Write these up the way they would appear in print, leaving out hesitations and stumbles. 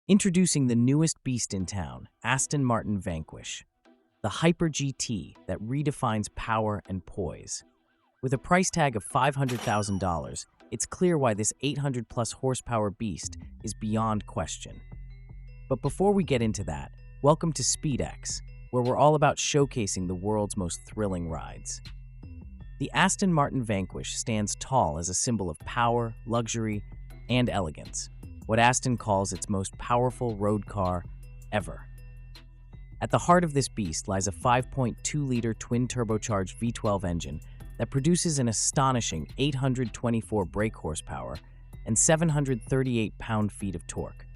Introducing the newest beast in town, Aston Martin Vanquish, the Hyper GT that redefines power and poise. With a price tag of $500,000, it's clear why this 800-plus horsepower beast is beyond question. But before we get into that, welcome to SpeedX, where we're all about showcasing the world's most thrilling rides. The Aston Martin Vanquish stands tall as a symbol of power, luxury, and elegance, what Aston calls its most powerful road car ever. At the heart of this beast lies a 5.2-liter twin-turbocharged V12 engine that produces an astonishing 824 brake horsepower and 738 pound-feet of torque.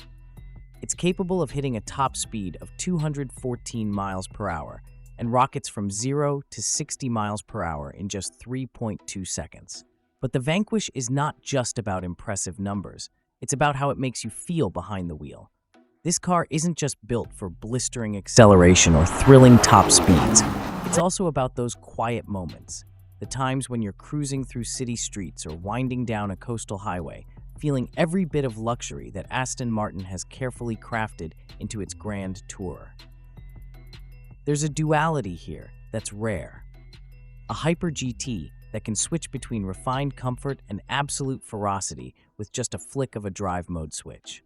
It's capable of hitting a top speed of 214 miles per hour and rockets from 0 to 60 miles per hour in just 3.2 seconds. But the Vanquish is not just about impressive numbers. It's about how it makes you feel behind the wheel. This car isn't just built for blistering acceleration or thrilling top speeds. It's also about those quiet moments, the times when you're cruising through city streets or winding down a coastal highway, feeling every bit of luxury that Aston Martin has carefully crafted into its grand tourer. There's a duality here that's rare. A Hyper GT that can switch between refined comfort and absolute ferocity with just a flick of a drive mode switch.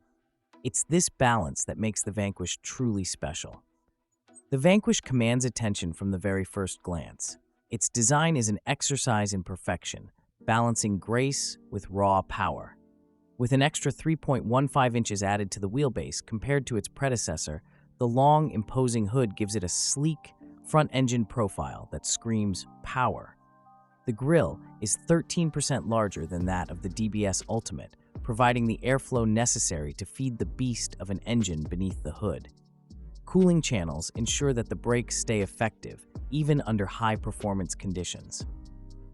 It's this balance that makes the Vanquish truly special. The Vanquish commands attention from the very first glance. Its design is an exercise in perfection, balancing grace with raw power. With an extra 3.15 inches added to the wheelbase compared to its predecessor, the long, imposing hood gives it a sleek, front-engine profile that screams power. The grille is 13% larger than that of the DBS Ultimate, providing the airflow necessary to feed the beast of an engine beneath the hood. Cooling channels ensure that the brakes stay effective, even under high-performance conditions.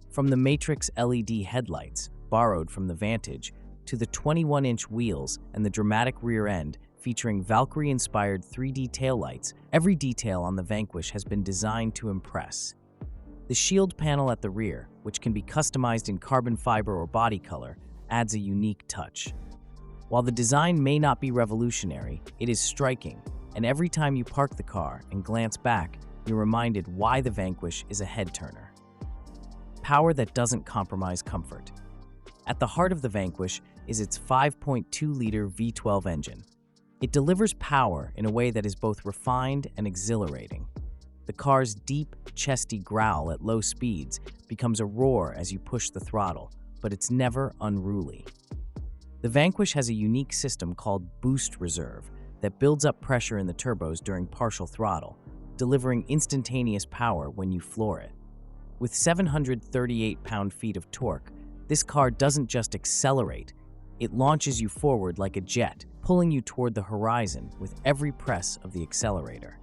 From the Matrix LED headlights, borrowed from the Vantage, to the 21-inch wheels and the dramatic rear end featuring Valkyrie-inspired 3D taillights, every detail on the Vanquish has been designed to impress. The shield panel at the rear, which can be customized in carbon fiber or body color, adds a unique touch. While the design may not be revolutionary, it is striking, and every time you park the car and glance back, you're reminded why the Vanquish is a head-turner. Power that doesn't compromise comfort. At the heart of the Vanquish is its 5.2-liter V12 engine. It delivers power in a way that is both refined and exhilarating. The car's deep, chesty growl at low speeds becomes a roar as you push the throttle, but it's never unruly. The Vanquish has a unique system called Boost Reserve that builds up pressure in the turbos during partial throttle, delivering instantaneous power when you floor it. With 738 pound-feet of torque, this car doesn't just accelerate, it launches you forward like a jet, pulling you toward the horizon with every press of the accelerator.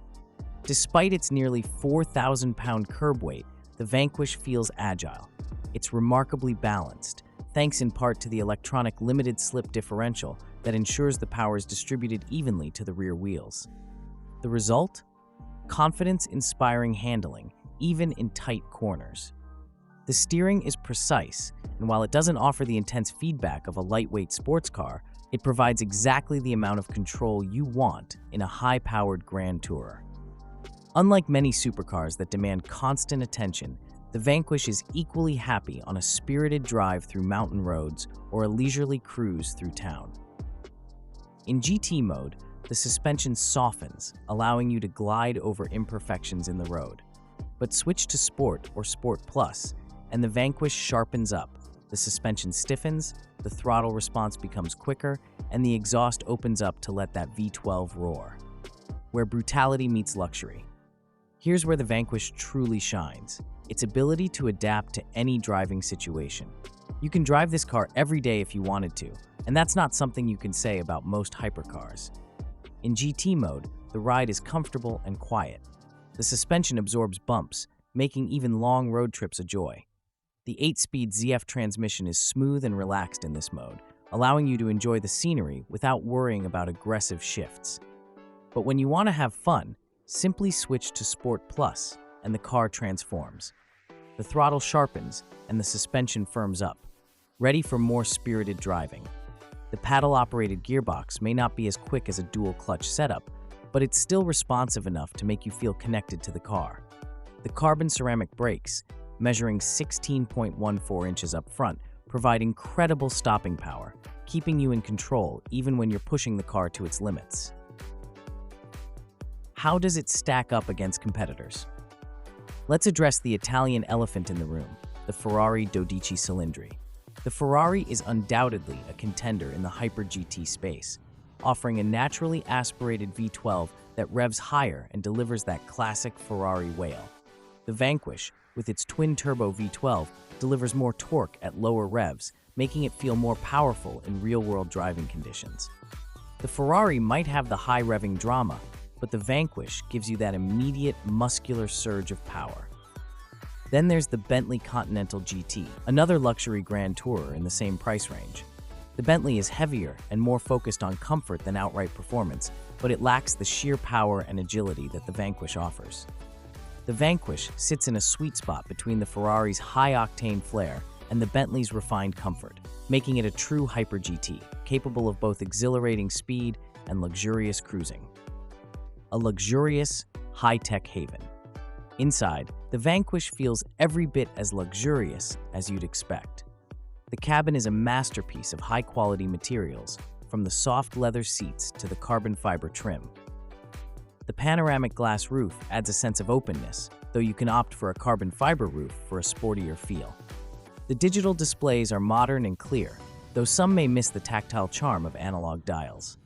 Despite its nearly 4,000-pound curb weight, the Vanquish feels agile. It's remarkably balanced, thanks in part to the electronic limited-slip differential that ensures the power is distributed evenly to the rear wheels. The result? Confidence-inspiring handling, even in tight corners. The steering is precise, and while it doesn't offer the intense feedback of a lightweight sports car, it provides exactly the amount of control you want in a high-powered grand tourer. Unlike many supercars that demand constant attention, the Vanquish is equally happy on a spirited drive through mountain roads or a leisurely cruise through town. In GT mode, the suspension softens, allowing you to glide over imperfections in the road. But switch to Sport or Sport Plus, and the Vanquish sharpens up. The suspension stiffens, the throttle response becomes quicker, and the exhaust opens up to let that V12 roar. Where brutality meets luxury. Here's where the Vanquish truly shines: its ability to adapt to any driving situation. You can drive this car every day if you wanted to, and that's not something you can say about most hypercars. In GT mode, the ride is comfortable and quiet. The suspension absorbs bumps, making even long road trips a joy. The 8-speed ZF transmission is smooth and relaxed in this mode, allowing you to enjoy the scenery without worrying about aggressive shifts. But when you want to have fun, simply switch to Sport Plus, and the car transforms. The throttle sharpens, and the suspension firms up, ready for more spirited driving. The paddle-operated gearbox may not be as quick as a dual-clutch setup, but it's still responsive enough to make you feel connected to the car. The carbon ceramic brakes, measuring 16.14 inches up front, provide incredible stopping power, keeping you in control even when you're pushing the car to its limits. How does it stack up against competitors? Let's address the Italian elephant in the room, the Ferrari 12 Cilindri. The Ferrari is undoubtedly a contender in the Hyper GT space, offering a naturally aspirated V12 that revs higher and delivers that classic Ferrari wail. The Vanquish, with its twin-turbo V12, delivers more torque at lower revs, making it feel more powerful in real-world driving conditions. The Ferrari might have the high-revving drama, but the Vanquish gives you that immediate muscular surge of power. Then there's the Bentley Continental GT, another luxury Grand Tourer in the same price range. The Bentley is heavier and more focused on comfort than outright performance, but it lacks the sheer power and agility that the Vanquish offers. The Vanquish sits in a sweet spot between the Ferrari's high-octane flair and the Bentley's refined comfort, making it a true Hyper GT, capable of both exhilarating speed and luxurious cruising. A luxurious, high-tech haven. Inside, the Vanquish feels every bit as luxurious as you'd expect. The cabin is a masterpiece of high-quality materials, from the soft leather seats to the carbon fiber trim. The panoramic glass roof adds a sense of openness, though you can opt for a carbon fiber roof for a sportier feel. The digital displays are modern and clear, though some may miss the tactile charm of analog dials.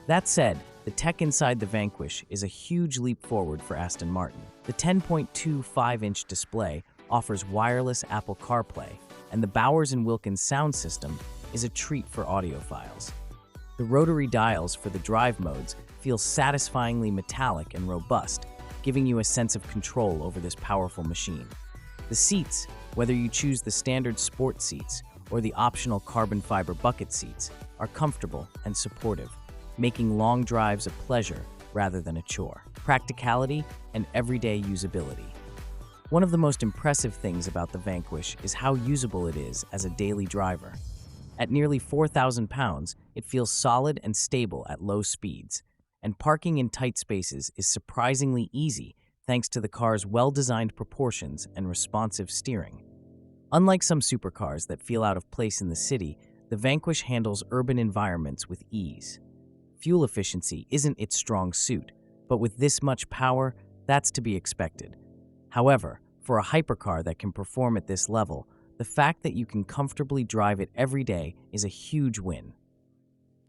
That said, the tech inside the Vanquish is a huge leap forward for Aston Martin. The 10.25-inch display offers wireless Apple CarPlay, and the Bowers & Wilkins sound system is a treat for audiophiles. The rotary dials for the drive modes feel satisfyingly metallic and robust, giving you a sense of control over this powerful machine. The seats, whether you choose the standard sport seats or the optional carbon fiber bucket seats, are comfortable and supportive, making long drives a pleasure rather than a chore. Practicality and everyday usability. One of the most impressive things about the Vanquish is how usable it is as a daily driver. At nearly 4,000 pounds, it feels solid and stable at low speeds, and parking in tight spaces is surprisingly easy thanks to the car's well-designed proportions and responsive steering. Unlike some supercars that feel out of place in the city, the Vanquish handles urban environments with ease. Fuel efficiency isn't its strong suit, but with this much power, that's to be expected. However, for a hypercar that can perform at this level, the fact that you can comfortably drive it every day is a huge win.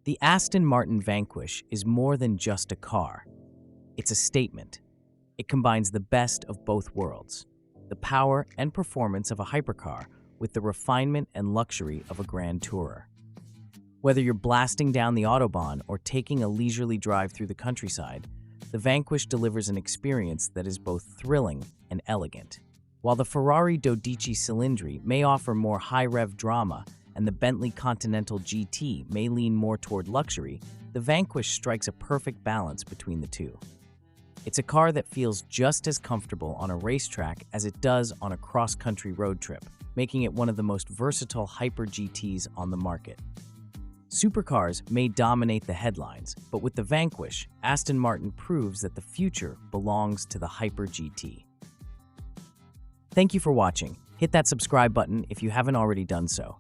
The Aston Martin Vanquish is more than just a car. It's a statement. It combines the best of both worlds, the power and performance of a hypercar with the refinement and luxury of a Grand Tourer. Whether you're blasting down the Autobahn or taking a leisurely drive through the countryside, the Vanquish delivers an experience that is both thrilling and elegant. While the Ferrari 12 Cilindri may offer more high-rev drama and the Bentley Continental GT may lean more toward luxury, the Vanquish strikes a perfect balance between the two. It's a car that feels just as comfortable on a racetrack as it does on a cross-country road trip, making it one of the most versatile Hyper GTs on the market. Supercars may dominate the headlines, but with the Vanquish, Aston Martin proves that the future belongs to the Hyper GT. Thank you for watching. Hit that subscribe button if you haven't already done so.